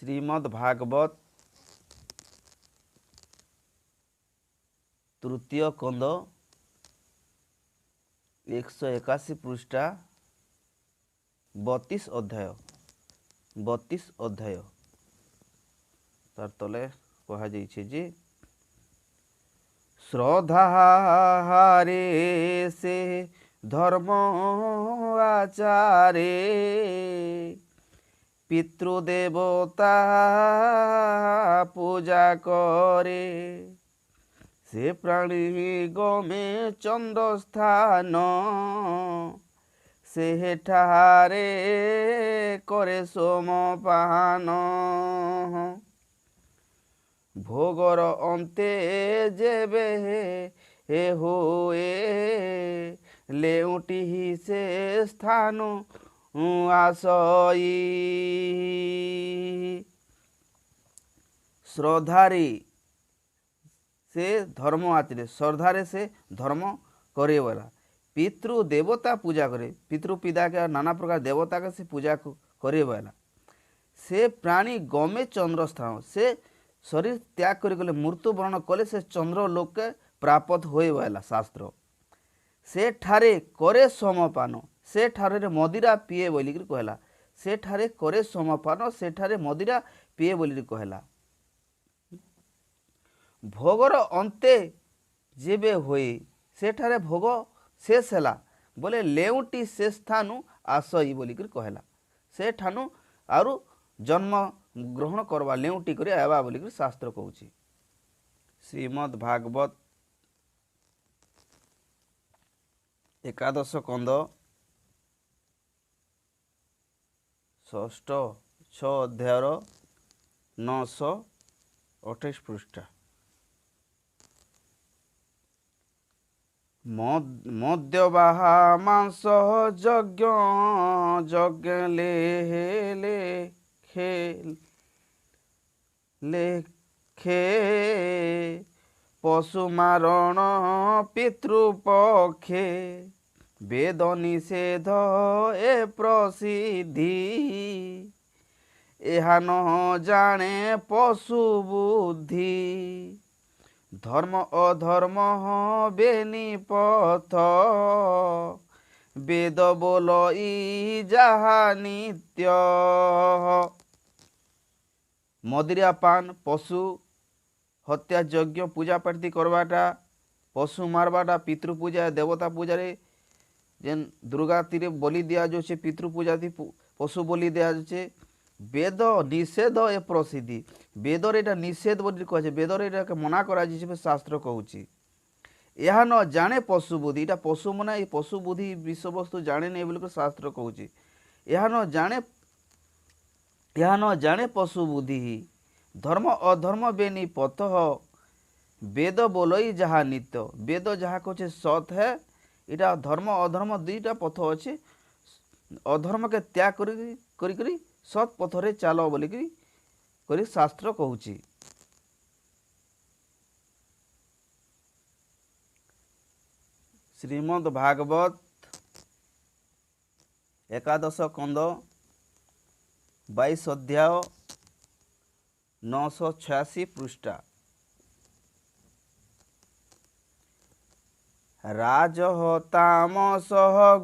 श्रीमद् भागवत तृतीय कंद 181 पृष्ठा 32 अध्याय तार तले कहा जे श्रद्धाहारे से धर्म आचारे पितृदेवता पूजा करे से प्राणी गमे चंद्र स्थान सेठारे करे सोमपान भोगर अंते जेबे हे होए लेउटी से स्थान आसई श्रद्धारे से धर्म आचरे श्रद्धारे से धर्म करे वाला पितृ देवता पूजा करे पितृ पिता के नाना प्रकार देवता के से पूजा करे वाला से प्राणी गमे चंद्र स्थान से शरीर त्याग कर गले मृत्यु वर्ण कले से चंद्र लोक के प्राप्त होए वाला शास्त्र से ठारे करे सोमपान से ठारे मदिरा पिए बोली कहला से ठारे करे सोमपान से ठारे मदिरा पिए बोली कहला भोगर अंते जेबे होए से ठारे भोग शेष है बोले लेउटी से स्थानु आसई बोली कहला से ठानु आरु जन्म ग्रहण करवा लेउटी कर आवा बोली शास्त्र कहूँ श्रीमद् भागवत एकादश कंद 6 अध्यायर 928 पृष्ठा मद्यबाहा मांस यज्ञ यज्ञ लेखे पशु मारण पितृपक्षे वेद निषेध ए प्रसिद्धि एहा न जाने पशु बुद्धि धर्म अधर्म बेनी पथ वेद बोल ई जहा नित्य मदिरा पान पशु हत्या यज्ञ पूजा पाठी करवाटा पशु मारवाटा पितृ पूजा देवता पूजा जेन दुर्गा तीरे बलि दिया जाए पितृ पूजा थी पशु बलि दिया जाए वेद निषेध ए प्रसिद्धि वेदर एटा निषेध बोली कहे वेदर एटा मना करा शास्त्र कहूँ यह न जाने पशु बुद्धि इटा पशु मना ये पशु बुद्धि विषय वस्तु जाने नहीं बोल शास्त्र कहूँ यह न जाने पशु बुद्धि धर्म अधर्म बेनी पथ वेद बोलई जहा नित्य वेद जहाँ कहे सत है इटा धर्म अधर्म दुईटा पथ अच्छे अधर्म के त्याग करी सत पथरे चाल बोलिकी शास्त्र कहूँ श्रीमद् भागवत एकादश कंद 22 अध्याय 986 पृष्ठा राजह तामस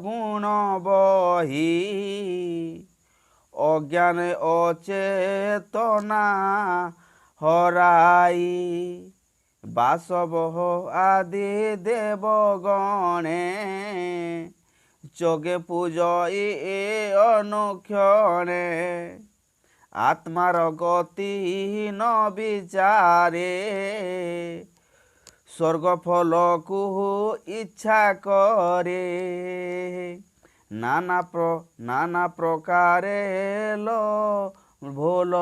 गुण बही अज्ञान अचेतना हराई बासव आदि देवगणे चगे पूजई अनुक्षणे आत्मार गति न विचारे स्वर्ग फल को इच्छा करे नाना प्रकारे लो भोल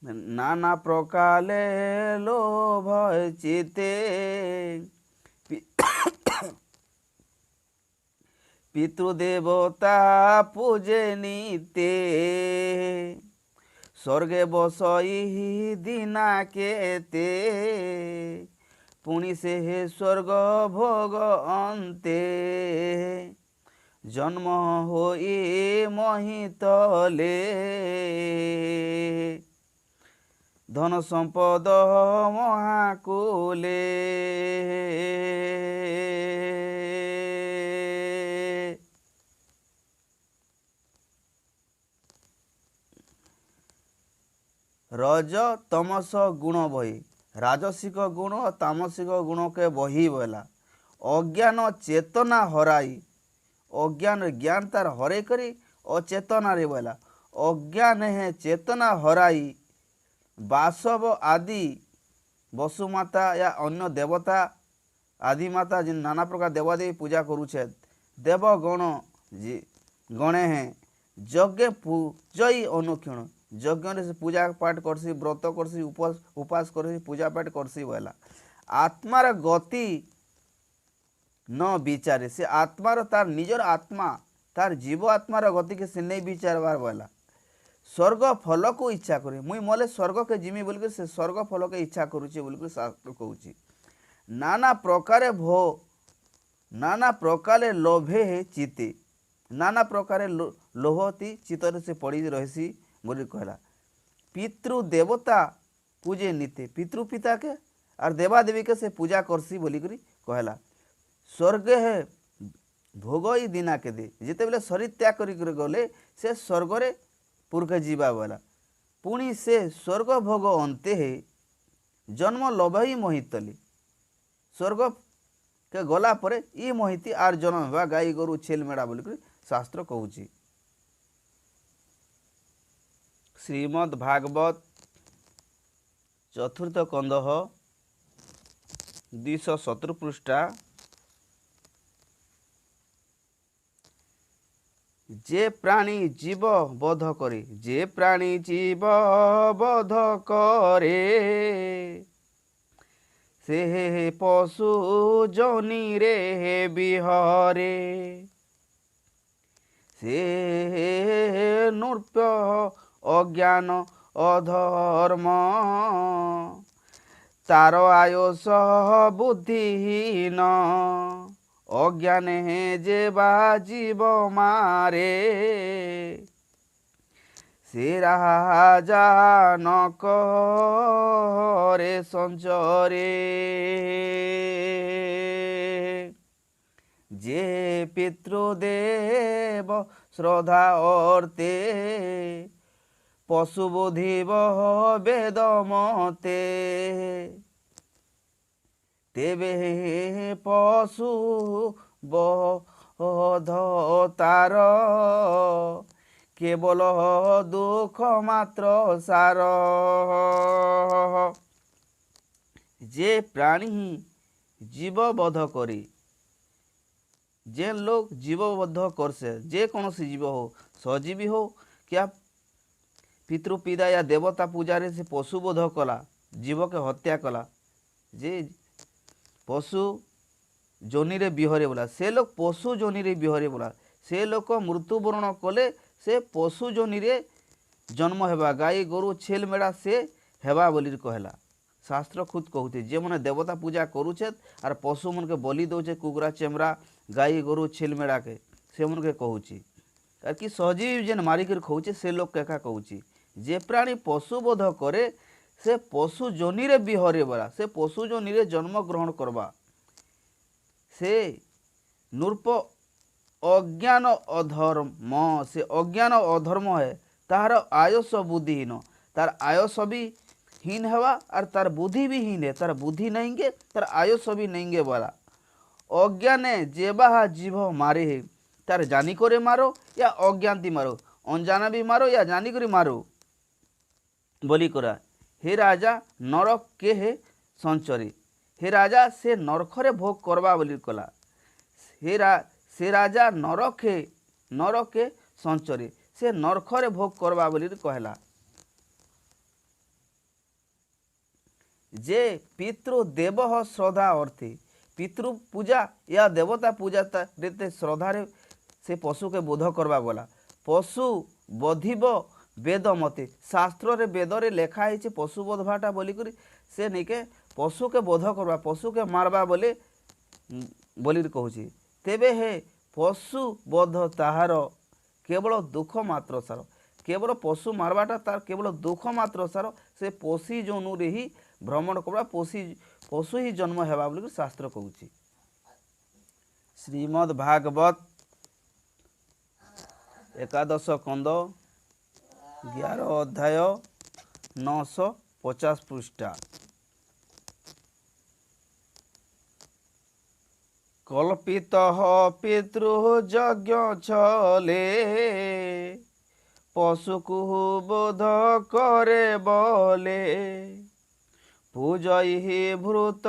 नाना प्रकारे लोभ चिते पितृदेवता पूजे नीते स्वर्गे बसई दीना केते पुनि से स्वर्ग भोग अंते জন্ম হই মহিতলে ধন সম্পদ মহাকুলে रज तमस गुण बही राजसिक गुण और तामसिक गुण के बही बोला अज्ञान चेतना हराई अज्ञान ज्ञान तार हरे करी अचेतना रे बोला अज्ञान है चेतना हराई बासव आदि वसुमाता या अन्य देवता आदि माता जिन नाना प्रकार देवादेवी पूजा करुचे देवगण गणे हैं यज्ञ पूजई अनुक्षण यज्ञ से पूजा पाठ करसी व्रत करसी उपास करसी पूजा पाठ करसी बोला आत्मार गति न विचारे से आत्मार तार निजर आत्मा तार जीव आत्मार गति के से नहीं विचारबार बोला स्वर्ग फल को इच्छा करे मुई मले स्वर्ग के जिमी बोल से स्वर्ग फल के इच्छा करुचे बोल शास्त्र कहूँ नाना प्रकार भो नाना प्रकार लोभे है चिते नाना प्रकार लोभती चितर से पड़ी रहसी बोली कहला पितृ देवता पूजे नीते पितृ पिता के और देवादेवी के से पूजा करसी बोली करी कहला स्वर्ग है भोग ही दिना के दे जिते बेले शरीर त्याग कर गले से स्वर्ग रे पुरखे जीवा बोला पुणी से स्वर्ग भोग अंते है जन्म लोभ ही मोहितली स्वर्ग के गला परे ई मोहिती आर जन्म हेबा गाई गोरु छेल मेढ़ा बोली शास्त्र कहूँ श्रीमद् भागवत चतुर्थ कंदह 217 पृष्ठा जे प्राणी जीव बोध करे जे प्राणी जीव बोध करे से पशु जनी रे बिहरे से नृप अज्ञान अधर्म तार आयुष बुद्धिहीन अज्ञान है जे जीव मारे से राजा न करे संचरे जे पितृदेव श्रद्धा अर्थे पशुबुधिव वेद मते तेबे पशु बोध तार केवल दुख मात्र सार जे प्राणी जीव बोध करी जे लोग जीवबद्ध करसे जे कौन सी जीव हो सजीवी हो क्या पितृपिता या देवता पूजारे से पशुबोध कला जीव के हत्या कला जे पशु जोनि रे बिहरे बोला से लोग पशु जोनि रे बिहरे बोला से लोग मृत्युवरण कले से पशु जोनि रे जन्म हेबा गाई गोरु छेल मेढ़ा से हेबा बोली कहला शास्त्र खुद कहते जे मैंने देवता पूजा करुचे और पशु मन के बलि दौचे कुकुरा चेमरा गाई गोरु छेल मेढ़ा के से मन के कहूँ और कि सजीव जेन मारिक खाऊे से लोग क्या कहूँ जे प्राणी पशु बोध करे से पशु जोनि रे बिहरे बोला से पशु जोनि रे जन्म ग्रहण करबा से नृप अज्ञान अधर्म से अज्ञान अधर्म है तार आयुष बुद्धिहीन तार आयुष भी हीन हेबा और तार बुद्धि भी हीन है तार बुद्धि नहीं गे तार आयुष भी नहीं गे बोला अज्ञाने जेबा जीव मारे है तार जानी करे मारो या अज्ञानती मारो अनजाना भी मारो या जानी करे मारो बोली करा हे राजा नरक के हे संचरी हे राजा से नरखरे भोग करबा बोली कला से राजा नरक के संचरी से नरखरे भोग करबा बोली कहला जे पितृदेव श्रद्धा अर्थे पितृ पूजा या देवता पूजा रे श्रद्धा रे से पशु के बोध करबा बोला पशु बधिब वेद मते शास्त्र रे वेद रे लेखा है पशु बोधवाटा बोली करी से नहीं के पशु के बोध करवा पशु के मारबा बोले बोली कहूँ तेबे हे ପଶୁ ବଧ ତାହାର କେବଳ ଦୁଃଖ ମାତ୍ର ସାର। କେବଳ ପଶୁ ମାରବାଟା ତାର କେବଳ ଦୁଃଖ ମାତ୍ର ସାର। ସେ ପଶି ଜନୁରେ ହିଁ ଭ୍ରମଣ କରିବା, ପଶୁ ହିଁ ଜନ୍ମ ହେବା ବୋଲି ଶାସ୍ତ୍ର କହୁଛି। ଶ୍ରୀମଦ୍ ଭାଗବତ ଏକାଦଶ ସ୍କନ୍ଧ 11 ଅଧ୍ୟାୟ 950 ପୃଷ୍ଠା। কল্পিত পিতৃযজ্ঞ ছলে পশুকু বোধ করে বলে পূজই ভূত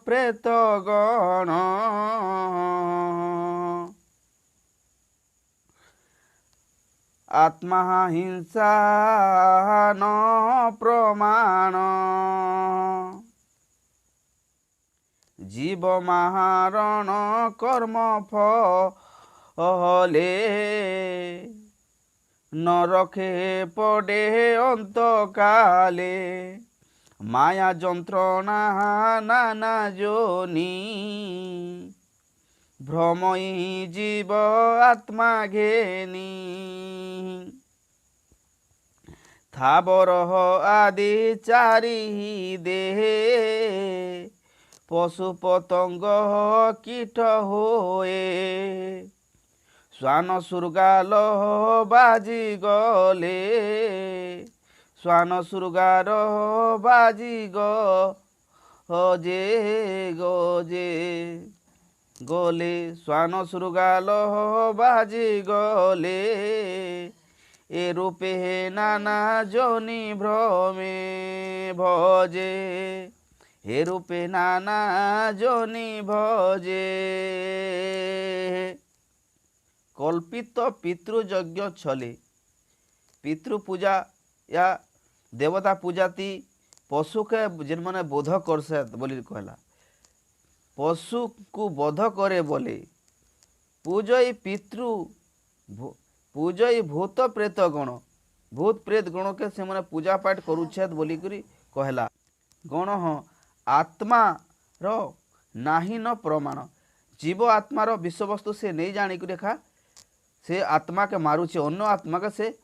প্রেত গণ আত্মা হিংসা ন প্রমাণ জীব মাহারণ কর্ম ফলে নরকে পড়ে অন্তকালে মায়া যন্ত্রণা নানা যোনি ভ্রমই জীব আত্মা ঘেনি থাবর আদি চারি দেহে পশু পতঙ্গ কীট হয়ে শ্বান সুরগাল বাজি গলে শ্বান সুরগার বাজি গজে গজে গলে শ্বান সুরগাল বাজি গলে এ রূপে নানা জনি ভ্রমে ভজে হে রূপে নানা জনি ভজে। কল্পিত পিতৃযজ্ঞ ছলে পিতৃপূজা या देवता पूजाती पशु के जिन मैंने बोध करसे बोली कहला पशु को बोध करे बोले पूजई पूजई भूत प्रेत गण भूत प्रेत गण के से मैंने पूजा पाठ करुछेद बोली करी कहला गण हाँ आत्मा रो नाही न प्रमाण जीव आत्मार विषयवस्तु से नहीं जानी रेखा से आत्मा के मारुचे अन्य आत्मा के से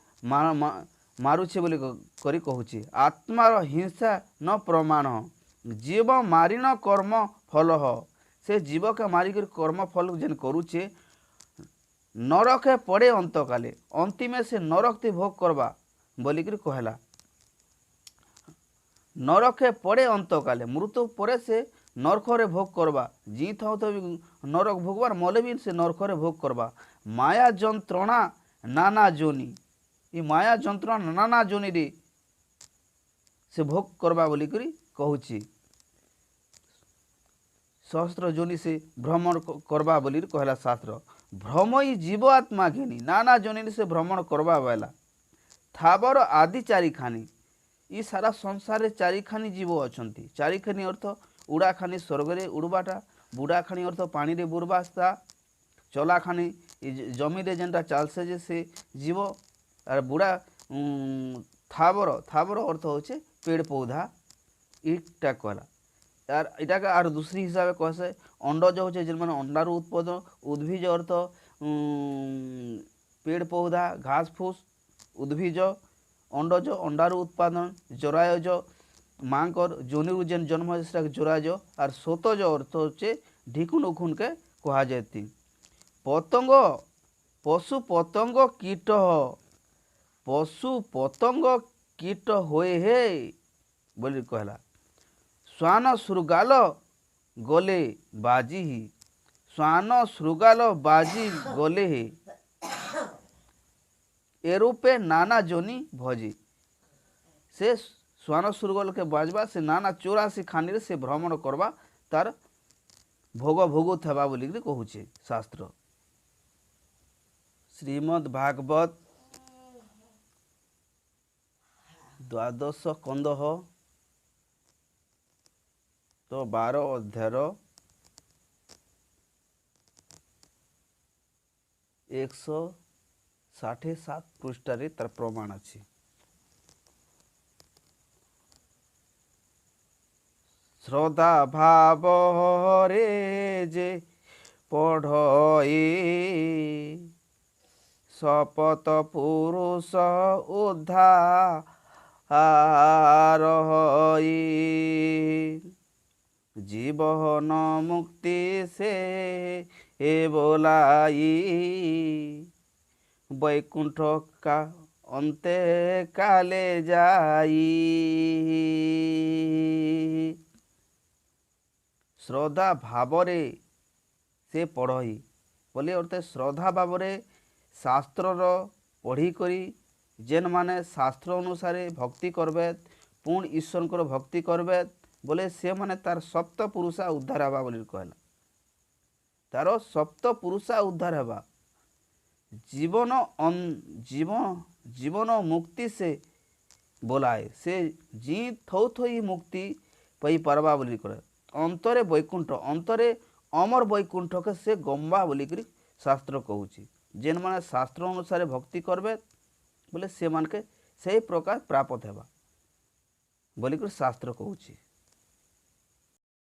मारुचे बोली करी कहूची आत्मार हिंसा न प्रमाण जीव मारिन कर्म फल से जीव के मारिक कर्म फल जेन करुचे नरके पड़े अंतकाले अंतिमे से नरक ती भोग करबा बोलिक कहला नरके पड़े अंतकाले मृत्यु परे से नरकरे भोग करबा जी थाउ तो नरक भोगबार मले भी से नरकरे भोग करबा माया जंत्रणा नाना जोनी ये माया जंत्रणा नाना जोनी रे से भोग करबा बोली करी कहूची सहस्त्र जोनी से भ्रमण करबा बोली कहला शास्त्र भ्रमई जीव आत्मा घेनी नाना जोनी से भ्रमण करबा बेला थाबर आदि चारिखानी ये सारा संसार चारिखानी जीव अच्छा चारिखानी अर्थ उड़ाखानी स्वर्गरे उड़बाटा बुड़ाखानी अर्थ पानी रे बुड़बास्ता चलाखानी जमी रे जेनटा चालसे जे से जीव और बुड़ा थाबर थाबर अर्थ होचे पेड़ पौधा इटा कहला यार इटा का और दूसरी हिसाब से कहसे अंडज होचे जिन माने अंडार उत्पादन उद्भिज अर्थ पेड़ पौधा घास फूस उद्भिज अंडज अंडार उत्पादन जरायज मांकर जोनिरु जेन जन्म से जरायज और सोतज अर्थ होचे ढिकुन उखुन के कहा जाती पतंग पशु पतंग कीट पशु पतंग कीट होए हे बोली कहला श्वान श्रृगाल गले बाजी ही श्वान श्रृगाल बाजी गले हे एरूपे नाना जोनी भजी से श्वान श्रृगाल के बाजबा से नाना 84 खानी से भ्रमण करबा तार भोग भोग थबा बोली कहूचे शास्त्र। श्रीमद् भागवत द्वादश स्कंध तो 12 अध्याय 167 पृष्ठारे तार प्रमाण अच्छी श्रद्धा भाव रे जे ପଢ଼ଇ ଶପଥ ପୁରୁଷ ଉଦ୍ଧାର ହଇ ଜୀବନ ମୁକ୍ତି ସେ ବୋলাই ବୈକୁଣ୍ଠ ଅନ୍ତେ କାଲେ ଯାଇ। ଶ୍ରଦ୍ଧା ଭାବରେ ସେ ପଢ଼ଇ ବୋଲି ଅର୍ଥ ଶ୍ରଦ୍ଧା ଭାବରେ ଶାସ୍ତ୍ରର ପଢ଼ିକରି ଯେନ୍ ମାନେ ଶାସ୍ତ୍ର ଅନୁସାରେ ଭକ୍ତି କରବେ ପୁଣି ଈଶ୍ୱରଙ୍କର ଭକ୍ତି କରବେ ବୋଲେ ସେମାନେ ତାର ସପ୍ତ ପୁରୁଷା ଉଦ୍ଧାର ହେବା ବୋଲି କହିଲା। ତାର ସପ୍ତ ପୁରୁଷା ଉଦ୍ଧାର ହେବା ଜୀବନ ମୁକ୍ତି ସେ ବୋଲାଏ ସେ ଜି ଥଉ ଥଇ ମୁକ୍ତି ପାଇପାରବା ବୋଲି କରେ। ଅନ୍ତରେ ବୈକୁଣ୍ଠ ଅନ୍ତରେ ଅମର ବୈକୁଣ୍ଠକେ ସେ ଗମ୍ବା ବୋଲିକରି ଶାସ୍ତ୍ର କହୁଛି। ଯେନ୍ମାନେ ଶାସ୍ତ୍ର ଅନୁସାରେ ଭକ୍ତି କରବେ ବୋଲେ ସେମାନକେ ସେହି ପ୍ରକାର ପ୍ରାପ୍ତ ହେବା ବୋଲିକରି ଶାସ୍ତ୍ର କହୁଛି।